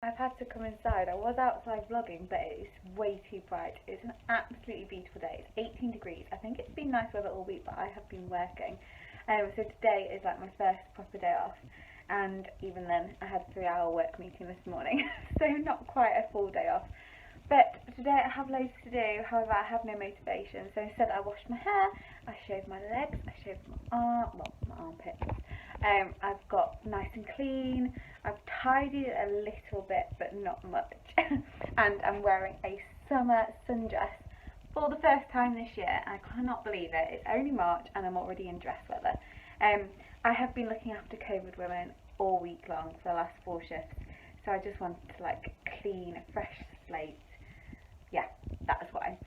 I've had to come inside. I was outside vlogging, but it's way too bright. It's an absolutely beautiful day. It's 18 degrees. I think it's been nice weather all week, but I have been working. So today is like my first proper day off, and even then I had a 3-hour work meeting this morning, so not quite a full day off. But today I have loads to do, however I have no motivation, so instead I washed my hair, I shaved my legs, I shaved my armpits. I've got nice and clean, I've tidied a little bit but not much, and I'm wearing a summer sundress for the first time this year. I cannot believe it. It's only March and I'm already in dress weather. I have been looking after COVID women all week long for the last 4 shifts, so I just wanted to like clean a fresh slate. Yeah, that's why.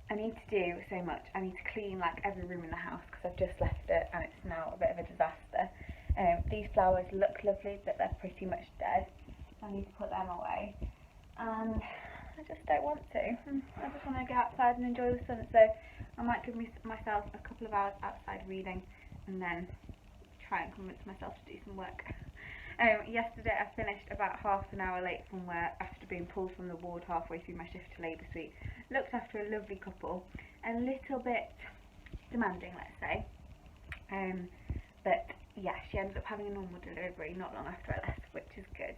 I need to do so much. I need to clean like every room in the house because I've just left it and it's now a bit of a disaster. These flowers look lovely, but they're pretty much dead. I need to put them away, and I just don't want to. I just want to get outside and enjoy the sun, so I might give myself a couple of hours outside reading and then try and convince myself to do some work. Yesterday I finished about half an hour late from work after being pulled from the ward halfway through my shift to labour suite. Looked after a lovely couple, a little bit demanding, let's say, but yeah, she ended up having a normal delivery not long after I left, which is good.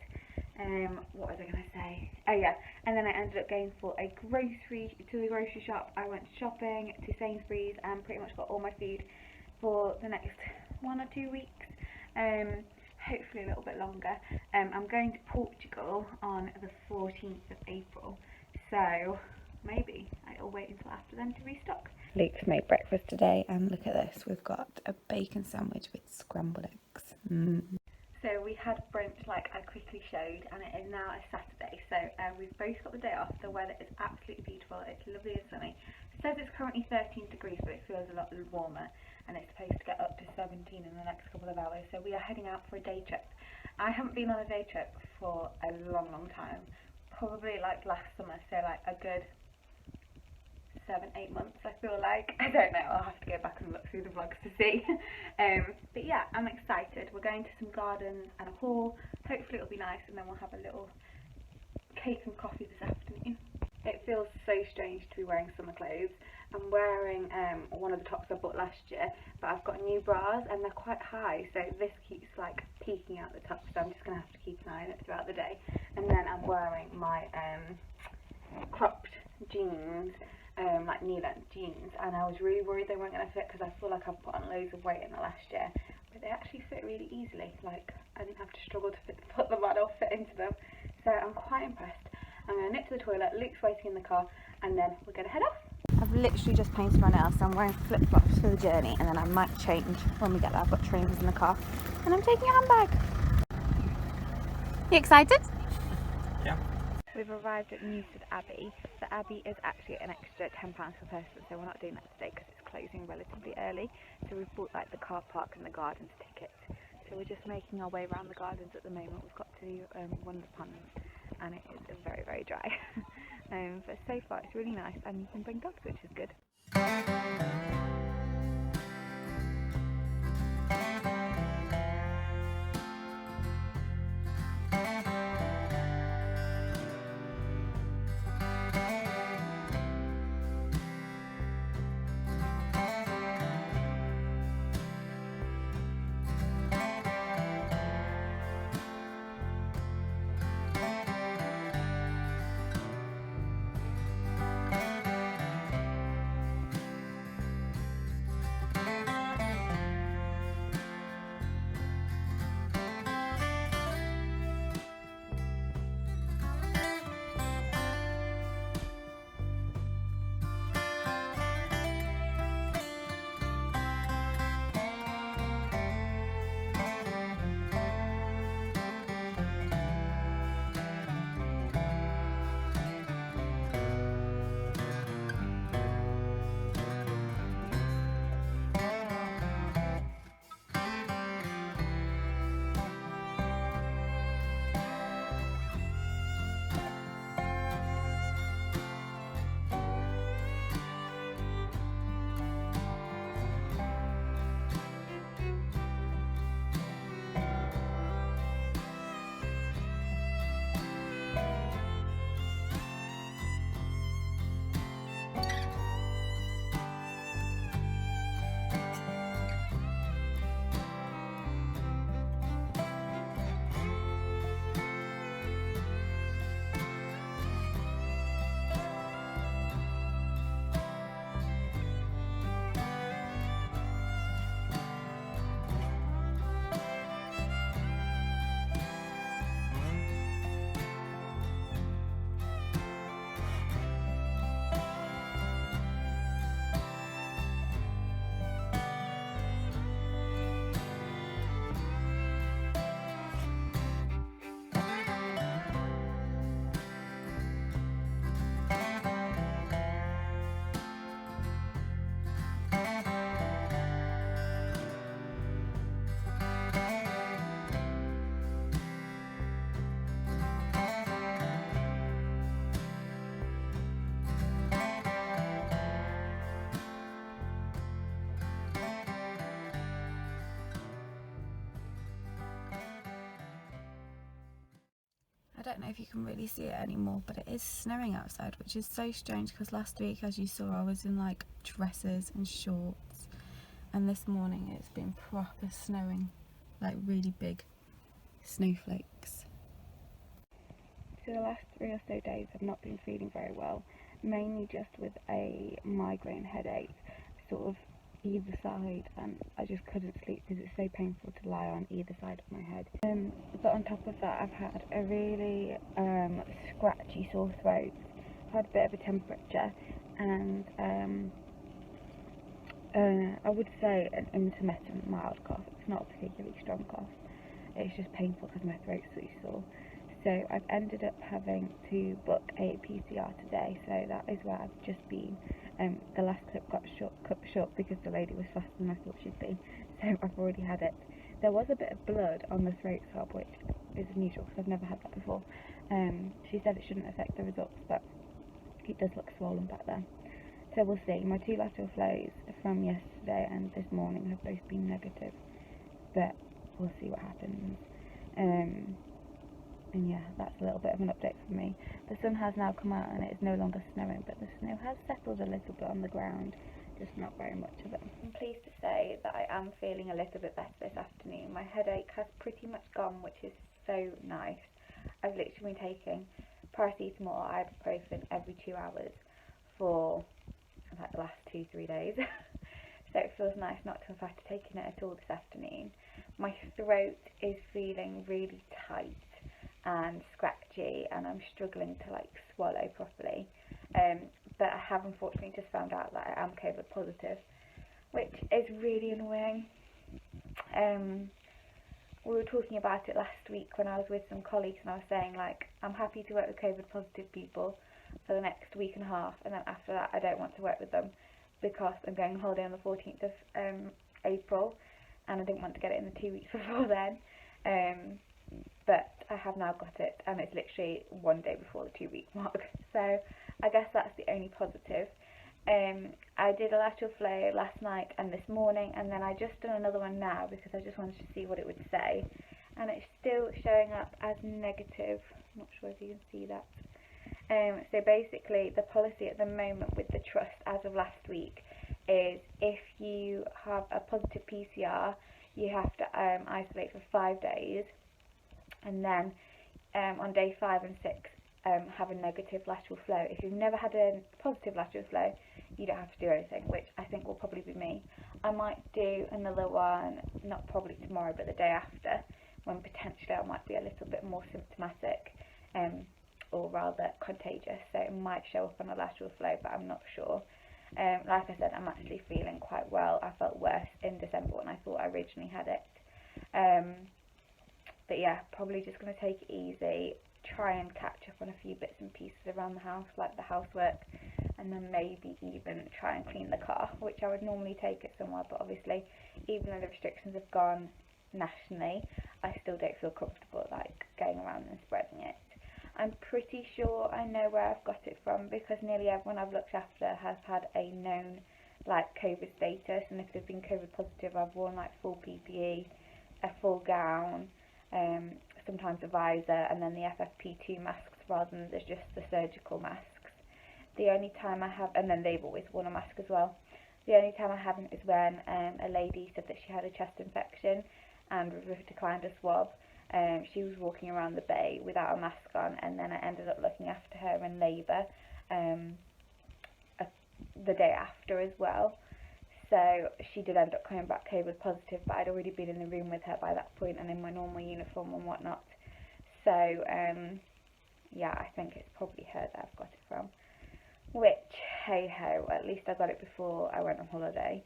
What was I going to say? Oh yeah, and then I ended up going to the grocery shop. I went shopping to Sainsbury's and pretty much got all my food for the next 1 or 2 weeks. Hopefully a little bit longer. I'm going to Portugal on the 14th of April, so maybe I'll wait until after then to restock. Luke's made breakfast today, and look at this. We've got a bacon sandwich with scrambled eggs. So we had brunch like I quickly showed, and it is now a Saturday, so we've both got the day off. The weather is absolutely beautiful. It's lovely and sunny. It says it's currently 13 degrees, but it feels a lot warmer, and it's supposed to get up to 17 in the next couple of hours, so we are heading out for a day trip. I haven't been on a day trip for a long time, probably like last summer, so like a good 7-8 months I feel like. I don't know, I'll have to go back and look through the vlogs to see. But yeah, I'm excited. We're going to some gardens and a hall. Hopefully it'll be nice, and then we'll have a little cake and coffee this afternoon. It feels so strange to be wearing summer clothes. I'm wearing one of the tops I bought last year, but I've got new bras and they're quite high, so this keeps like peeking out the top, so I'm just going to have to keep an eye on it throughout the day. And then I'm wearing my cropped jeans, like knee-length jeans, and I was really worried they weren't going to fit because I feel like I've put on loads of weight in the last year, but they actually fit really easily. Like, I didn't have to struggle to put them on or fit into them, so I'm quite impressed. I'm going to nip to the toilet, Luke's waiting in the car, and then we're going to head off. I've literally just painted my nails, so I'm wearing flip-flops for the journey, and then I might change when we get there. I've got trainers in the car, and I'm taking a handbag. You excited? Yeah. We've arrived at Newstead Abbey. The Abbey is actually an extra £10 per person, so we're not doing that today because it's closing relatively early. So we've bought like the car park and the gardens tickets. So we're just making our way around the gardens at the moment. We've got to one of the ponds, and it is very, very dry. But so far it's really nice, and you can bring dogs, which is good. don't know if you can really see it anymore, but it is snowing outside, which is so strange because last week, as you saw, I was in like dresses and shorts, and this morning it's been proper snowing, like really big snowflakes. So the last 3 or so days I've not been feeling very well, mainly just with a migraine headache, sort of either side, and I just couldn't sleep because it's so painful to lie on either side of my head. But on top of that, I've had a really scratchy sore throat. I've had a bit of a temperature, and I would say an intermittent mild cough. It's not a particularly strong cough. It's just painful because my throat's so sore. So I've ended up having to book a PCR today, so that is where I've just been. The last clip got cut short because the lady was faster than I thought she'd be, so I've already had it. There was a bit of blood on the throat swab, which is unusual because I've never had that before. She said it shouldn't affect the results, but it does look swollen back there. So we'll see. My 2 lateral flows from yesterday and this morning have both been negative, but we'll see what happens. And yeah, that's a little bit of an update for me. The sun has now come out and it is no longer snowing, but the snow has settled a little bit on the ground, just not very much of it. I'm pleased to say that I am feeling a little bit better this afternoon. My headache has pretty much gone, which is so nice. I've literally been taking paracetamol, ibuprofen every 2 hours for like the last 2-3 days. So it feels nice not to have had to take it at all this afternoon. My throat is feeling really tight and scratchy, and I'm struggling to like swallow properly, but I have unfortunately just found out that I am COVID positive, which is really annoying. We were talking about it last week when I was with some colleagues, and I was saying like I'm happy to work with COVID positive people for the next week and a half, and then after that I don't want to work with them because I'm going on holiday on the 14th of April, and I didn't want to get it in the 2 weeks before then. But I have now got it, and it's literally 1 day before the 2-week mark, so I guess that's the only positive. I did a lateral flow last night and this morning, and then I just done another one now because I just wanted to see what it would say, and it's still showing up as negative. I'm not sure if you can see that. So basically the policy at the moment with the trust as of last week is if you have a positive PCR, you have to isolate for 5 days, and then on day 5 and 6 have a negative lateral flow. If you've never had a positive lateral flow, you don't have to do anything, which I think will probably be me. I might do another one, not probably tomorrow, but the day after, when potentially I might be a little bit more symptomatic, or rather contagious, so it might show up on a lateral flow, but I'm not sure. Like I said, I'm actually feeling quite well. I felt worse in December when I thought I originally had it. But yeah, probably just going to take it easy, try and catch up on a few bits and pieces around the house, like the housework, and then maybe even try and clean the car, which I would normally take it somewhere, but obviously, even though the restrictions have gone nationally, I still don't feel comfortable like going around and spreading it. I'm pretty sure I know where I've got it from because nearly everyone I've looked after has had a known like COVID status, and if they've been COVID positive, I've worn like full PPE, a full gown, sometimes a visor, and then the FFP2 masks rather than just the surgical masks. The only time I have, and then they've always worn a mask as well. The only time I haven't is when a lady said that she had a chest infection and declined a swab. She was walking around the bay without a mask on, and then I ended up looking after her in labour the day after as well. So she did end up coming back COVID positive, but I'd already been in the room with her by that point and in my normal uniform and whatnot. So yeah, I think it's probably her that I've got it from. Which, hey ho, at least I got it before I went on holiday.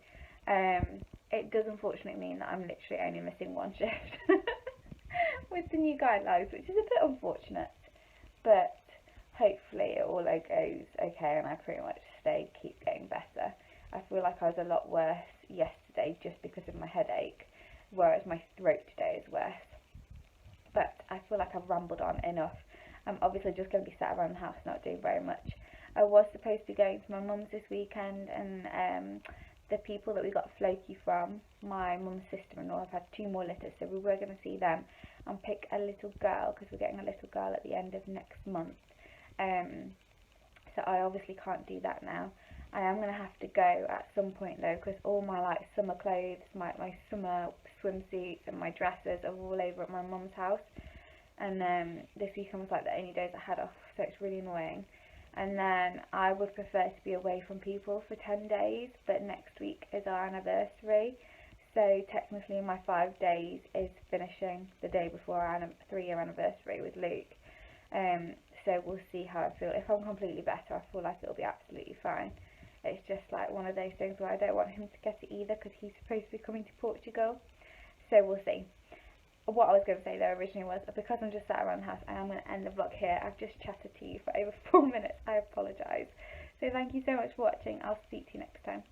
It does unfortunately mean that I'm literally only missing 1 shift with the new guidelines, which is a bit unfortunate, but hopefully it all goes okay and I pretty much keep getting better. I feel like I was a lot worse yesterday just because of my headache, whereas my throat today is worse. But I feel like I've rambled on enough. I'm obviously just going to be sat around the house not doing very much. I was supposed to be going to my mum's this weekend, and the people that we got floki from, my mum's sister-in-law, have had 2 more litters, so we were going to see them. and pick a little girl, because we're getting a little girl at the end of next month. So I obviously can't do that now. I am going to have to go at some point though, because all my like summer clothes, my summer swimsuits and my dresses are all over at my mum's house. And this weekend was like the only days I had off, so it's really annoying. And then I would prefer to be away from people for 10 days, but next week is our anniversary. So technically my 5 days is finishing the day before our 3-year anniversary with Luke. So we'll see how I feel. If I'm completely better, I feel like it'll be absolutely fine. It's just like one of those things where I don't want him to get it either, because he's supposed to be coming to Portugal. So we'll see. What I was going to say though originally was, because I'm just sat around the house, I am going to end the vlog here. I've just chatted to you for over 4 minutes. I apologise. So thank you so much for watching. I'll speak to you next time.